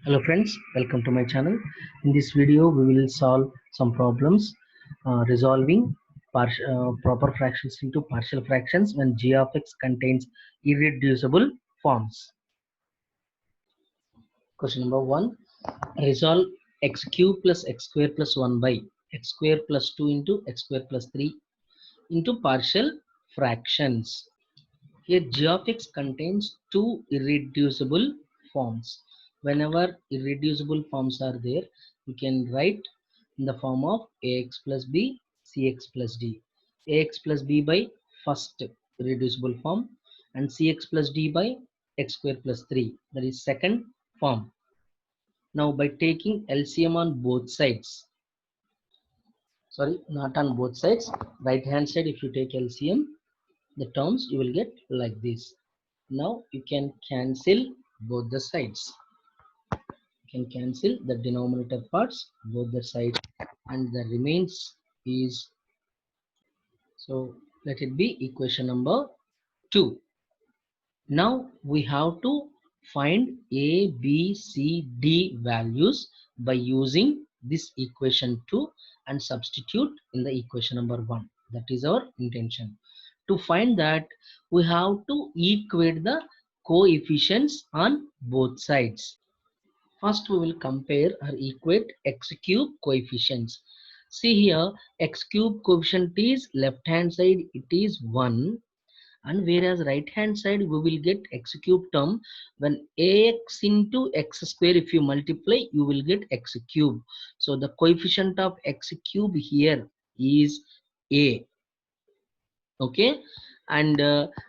Hello friends, welcome to my channel. In this video we will solve some problems resolving proper fractions into partial fractions when g of x contains irreducible forms. Question number 1. Resolve x cube plus x square plus 1 by x square plus 2 into x square plus 3 into partial fractions. Here g of x contains two irreducible forms. Whenever irreducible forms are there, you can write in the form of ax plus b, cx plus d. Ax plus b by first irreducible form and cx plus d by x square plus 3. That is second form. Now by taking LCM on both sides, sorry, not on both sides, right hand side if you take LCM, the terms you will get like this. Now you can cancel both the sides. You can cancel the denominator parts both the sides, and the remains is, so let it be equation number 2. Now we have to find a, b, c, d values by using this equation 2 and substitute in the equation number 1. That is our intention. To find that, we have to equate the coefficients on both sides. First we will compare or equate x cube coefficients. See here, x cube coefficient is left hand side, it is 1, and whereas right hand side we will get x cube term. When ax into x square, if you multiply, you will get x cube. So the coefficient of x cube here is a. Okay, and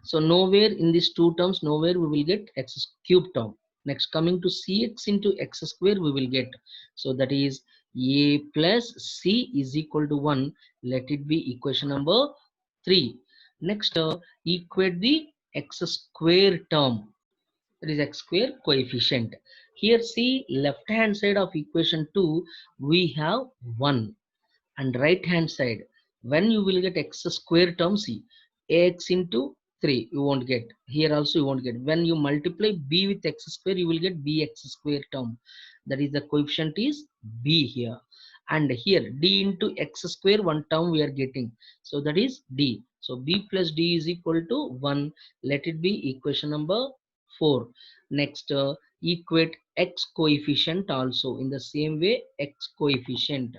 so nowhere in these two terms, nowhere we will get x cube term. Next, coming to cx into x square, we will get, so that is a plus c is equal to 1. Let it be equation number 3. Next, equate the x square term, that is x square coefficient. Here see, left hand side of equation 2 we have 1, and right hand side when you will get x square term, see ax into 3 you won't get, here also you won't get. When you multiply b with x square, you will get bx square term, that is the coefficient is b here. And here d into x square, one term we are getting, so that is d. So b plus d is equal to 1. Let it be equation number 4. Next, equate x coefficient also in the same way, x coefficient.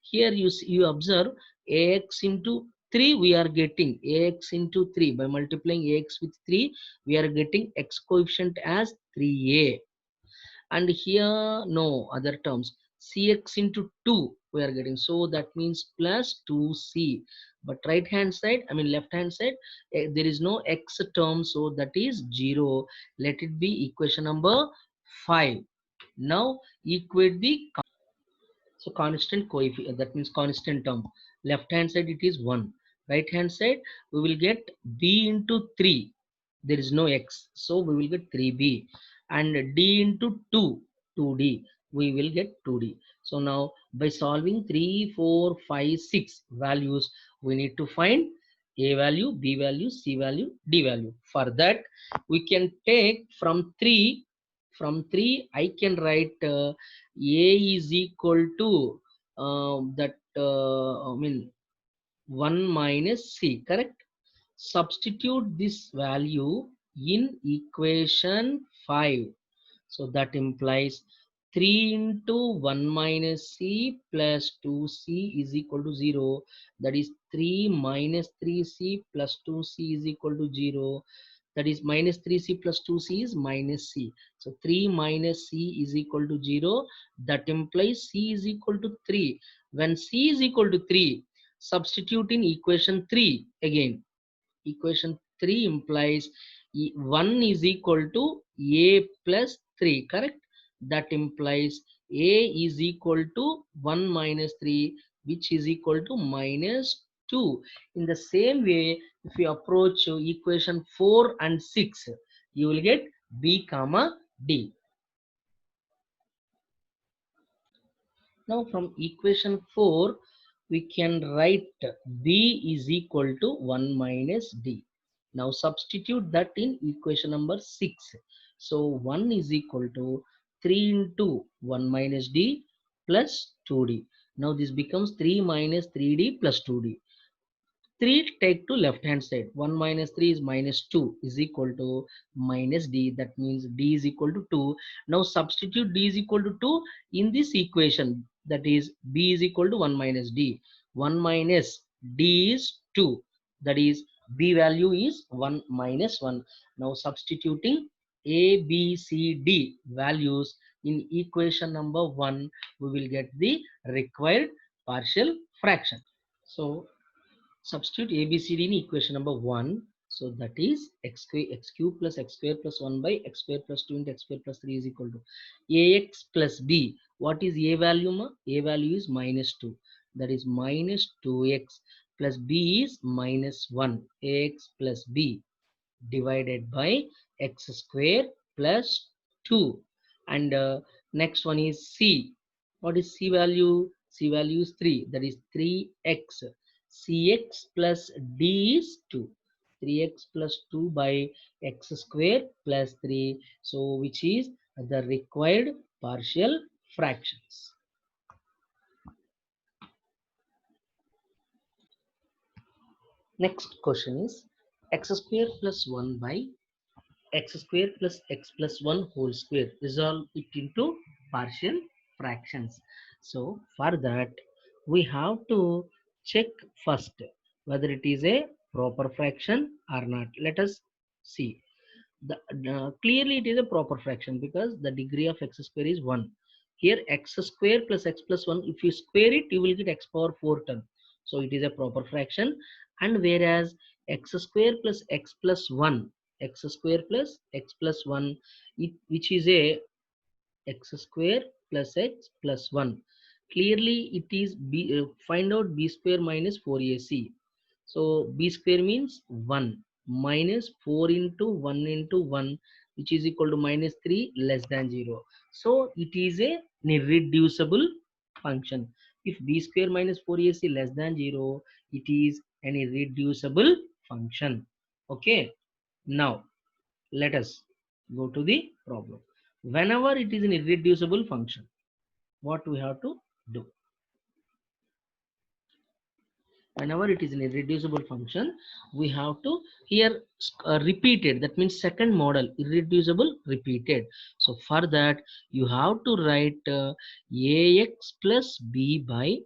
Here you observe ax into 3 we are getting, ax into 3 by multiplying ax with 3 we are getting x coefficient as 3a. And here no other terms, cx into 2 we are getting, so that means plus 2c. But right hand side, I mean left hand side, there is no x term, so that is 0. Let it be equation number 5. Now equate the, so constant coefficient, that means constant term. Left hand side it is 1. Right hand side we will get b into 3. There is no x, so we will get 3b. And d into 2, 2d. We will get 2d. So now by solving 3, 4, 5, 6 values, we need to find a value, b value, c value, d value. For that, we can take from 3. From 3 I can write a is equal to that I mean 1 minus c, correct? Substitute this value in equation 5. So that implies 3 into 1 minus c plus 2c is equal to 0. That is 3 minus 3c plus 2c is equal to 0. That is minus 3c plus 2c is minus c. So 3 minus c is equal to 0. That implies c is equal to 3. When c is equal to 3, substitute in equation 3 again. Equation 3 implies 1 is equal to a plus 3, correct? That implies a is equal to 1 minus 3, which is equal to minus 2. In the same way, if you approach equation 4 and 6, you will get b comma d. Now from equation 4, we can write b is equal to 1 minus d. Now substitute that in equation number 6. So 1 is equal to 3 into 1 minus d plus 2d. Now this becomes 3 minus 3d plus 2d. 3 take to left hand side. 1 minus 3 is minus 2 is equal to minus d. That means d is equal to 2. Now substitute d is equal to 2 in this equation. That is b is equal to 1 minus d. 1 minus d is 2. That is b value is 1 minus 1. Now substituting a, b, c, d values in equation number 1, we will get the required partial fraction. So substitute ABCD in equation number 1. So that is x cube plus x square plus 1 by x square plus 2 into x square plus 3 is equal to ax plus b. What is a value? Ma? A value is minus 2. That is minus 2x plus b is minus 1. Ax plus b divided by x square plus 2. And next one is c. What is c value? C value is 3. That is 3x. Cx plus d is 2. 3x plus 2 by x square plus 3. So which is the required partial fractions. Next question is x square plus 1 by x square plus x plus 1 whole square. Resolve it into partial fractions. So for that we have to check first whether it is a proper fraction or not. Let us see. Clearly it is a proper fraction because the degree of x square is 1. Here x square plus x plus 1, if you square it you will get x power 4 term. So it is a proper fraction. And whereas x square plus x plus 1, x square plus x plus 1, which is a x square plus x plus 1. Clearly it is b, find out b square minus 4ac. So b square means 1 minus 4 into 1 into 1, which is equal to minus 3 less than 0. So it is a irreducible function. If b square minus 4ac less than 0, it is an irreducible function. Okay. Now let us go to the problem. Whenever it is an irreducible function, what we have to do? Whenever it is an irreducible function, we have to here repeated. That means second model, irreducible repeated. So for that you have to write ax plus b by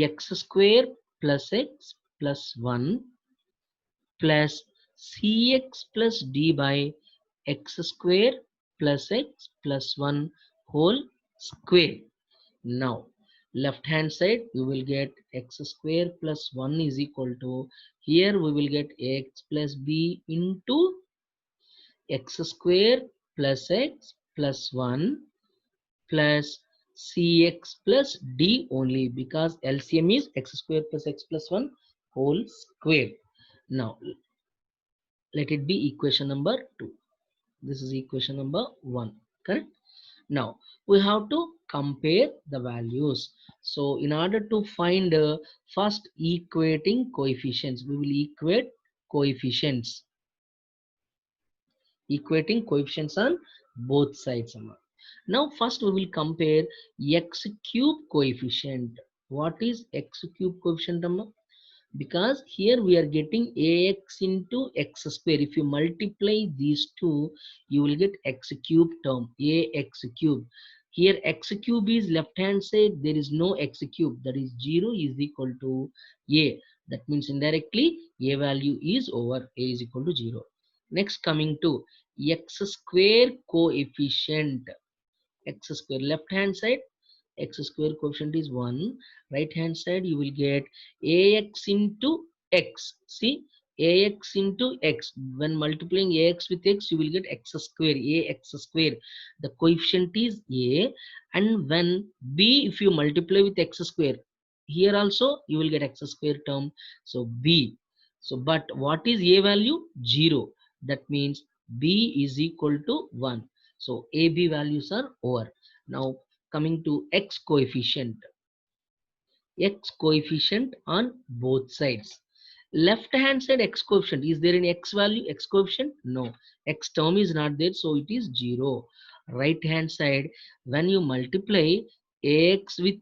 x square plus x plus 1 plus cx plus d by x square plus x plus 1 whole square. Now left hand side you will get x square plus 1 is equal to, here we will get x plus b into x square plus x plus 1 plus cx plus d only, because LCM is x square plus x plus 1 whole square. Now let it be equation number 2. This is equation number 1, correct? Now we have to compare the values. So in order to find first equating coefficients, we will equate coefficients. Equating coefficients on both sides. Now first we will compare x cube coefficient. What is x cube coefficient? Because here we are getting ax into x square. If you multiply these two, you will get x cube term, ax cube. Here x cube is left hand side, there is no x cube, that is 0 is equal to a. That means indirectly a value is over a is equal to 0. Next coming to x square coefficient. X square left hand side, x square coefficient is 1. Right hand side you will get ax into x. See, ax into x, when multiplying ax with x you will get x square, ax square. The coefficient is a. And when b, if you multiply with x square, here also you will get x square term, so b. So but what is a value? 0. That means b is equal to 1. So a, b values are over. Now coming to x coefficient on both sides. Left hand side x coefficient, is there any x value, x coefficient? No, x term is not there, so it is 0. right hand side, when you multiply ax with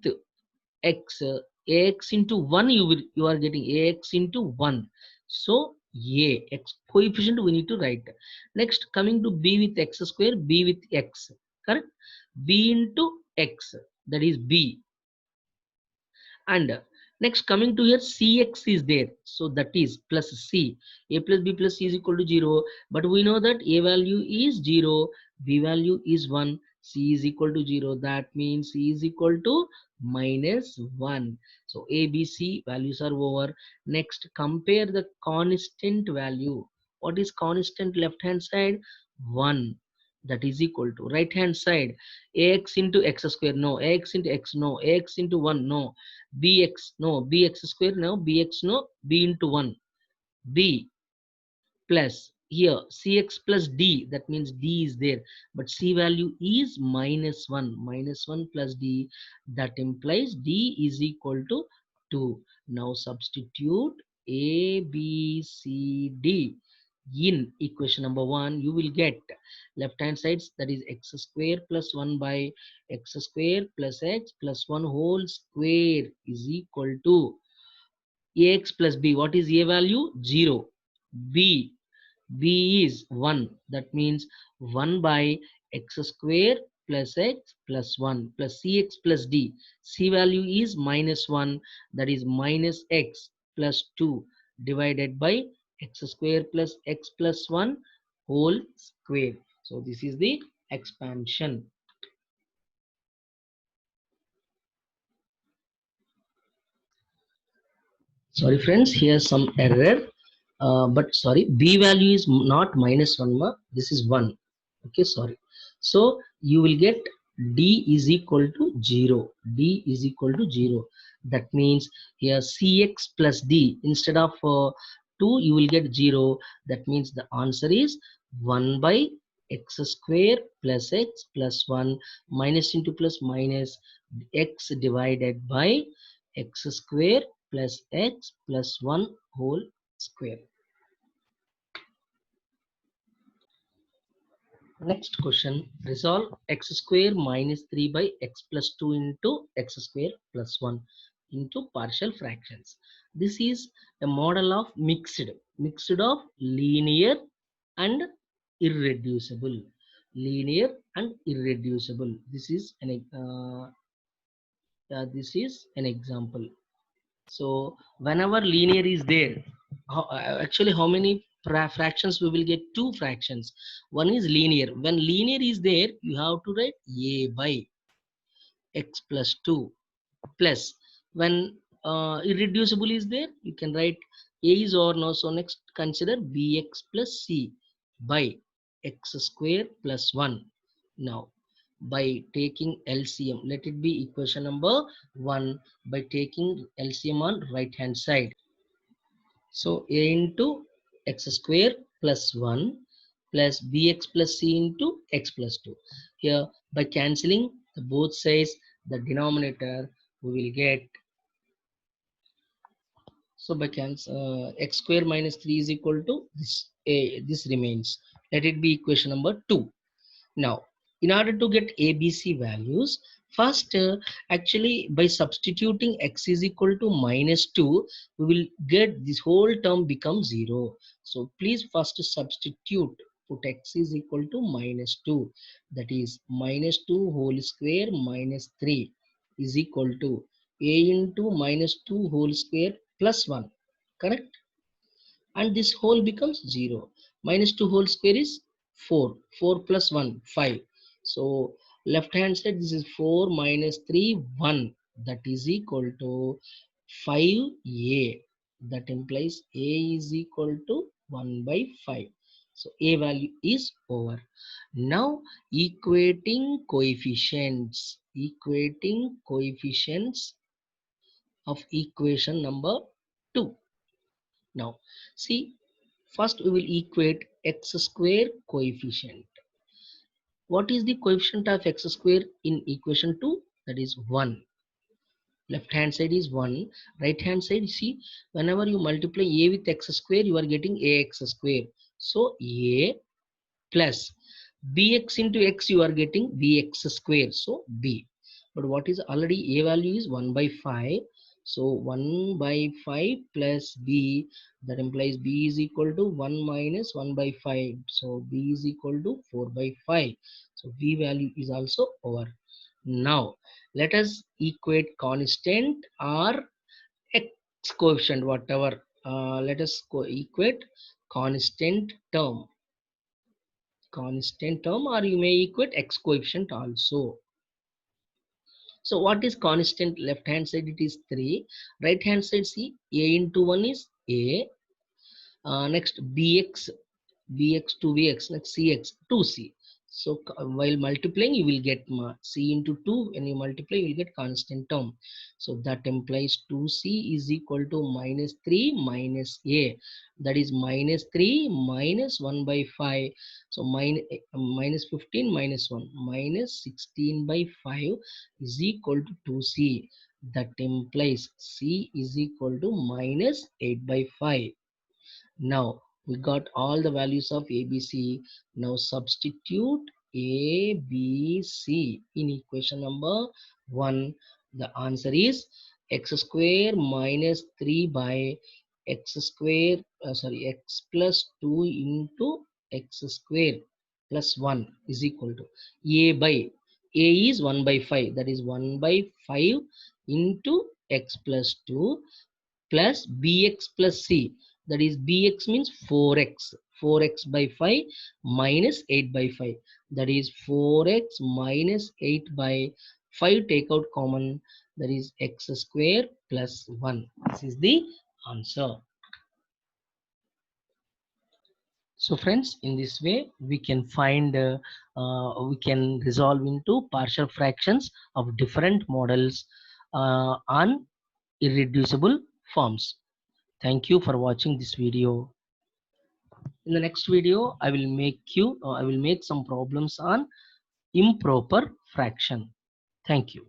x, ax into 1, you are getting ax into 1. So a x coefficient we need to write. Next, coming to b with x square, b with x, correct? B into x, that is b. And next, coming to here, cx is there, so that is plus c. A plus b plus c is equal to 0, but we know that a value is 0, b value is 1, c is equal to 0. That means c is equal to minus 1. So a, b, c values are over. Next, compare the constant value. What is constant left hand side? 1. That is equal to right hand side, ax into x square, no, ax into x, no, ax into 1, no, bx, no, bx square, no, bx, no, b into 1, b plus here cx plus d, that means d is there, but c value is minus 1, minus 1 plus d, that implies d is equal to 2. Now substitute a, b, c, d in equation number 1. You will get left hand sides, that is x square plus 1 by x square plus x plus 1 whole square is equal to ax plus b. What is a value? 0. b is 1, that means 1 by x square plus x plus 1 plus cx plus d. C value is minus 1, that is minus x plus 2 divided by x square plus x plus 1 whole square. So this is the expansion. Sorry friends, here's some error. But sorry, b value is not minus 1, this is 1. Okay, sorry. So you will get d is equal to 0. D is equal to 0. That means here cx plus d, instead of 2 you will get 0. That means the answer is 1 by x square plus x plus 1 minus into plus minus x divided by x square plus x plus 1 whole square. Next question, resolve x square minus 3 by x plus 2 into x square plus 1 into partial fractions. This is a model of mixed of linear and irreducible. Linear and irreducible. This is an example. So whenever linear is there, actually how many fractions we will get? Two fractions. One is linear. When linear is there, you have to write a by x plus 2 plus. When irreducible is there, you can write a is or no. So next consider bx plus c by x square plus 1. Now by taking LCM, let it be equation number 1, by taking LCM on right hand side. So a into x square plus 1 plus bx plus c into x plus 2. Here by cancelling the both sides, the denominator we will get. So by cancel x square minus 3 is equal to this a. This remains. Let it be equation number 2. Now, in order to get ABC values, first actually by substituting x is equal to minus 2, we will get this whole term become 0. So please first substitute, put x is equal to minus 2. That is minus 2 whole square minus 3 is equal to a into minus 2 whole square plus 1. Correct? And this whole becomes 0. Minus 2 whole square is 4. 4 plus 1, 5. So left hand side, this is 4 minus 3, 1. That is equal to 5a. That implies a is equal to 1 by 5. So a value is over. Now equating coefficients. Equating coefficients of equation number 2. Now see, first we will equate x square coefficient. What is the coefficient of x square in equation 2? That is 1. Left hand side is 1. Right hand side, see, whenever you multiply a with x square, you are getting ax square. So a plus bx into x, you are getting bx square, so b. But what is already a value is 1 by 5, so 1 by 5 plus b, that implies b is equal to 1 minus 1 by 5, so b is equal to 4 by 5, so b value is also over. Now let us equate constant or x coefficient, whatever. Let us equate constant term, or you may equate x coefficient also. So what is constant? Left hand side it is 3, right hand side, see, a into 1 is a, next bx to bx, next cx 2c. So while multiplying you will get c into 2, when you multiply you will get constant term, so that implies 2c is equal to minus 3 minus a, that is minus 3 minus 1 by 5, so minus 15 minus 1, minus 16 by 5 is equal to 2c, that implies c is equal to minus 8 by 5. Now we got all the values of ABC. Now substitute ABC in equation number 1. The answer is x square minus 3 by x square, x plus 2 into x square plus 1 is equal to a by, a is 1 by 5, that is 1 by 5 into x plus 2 plus bx plus c, that is bx means 4x, 4x by 5 minus 8 by 5, that is 4x minus 8 by 5, take out common, that is x square plus 1. This is the answer. So friends, in this way we can find we can resolve into partial fractions of different models on irreducible forms. Thank you for watching this video. In the next video, I will make some problems on improper fraction. Thank you.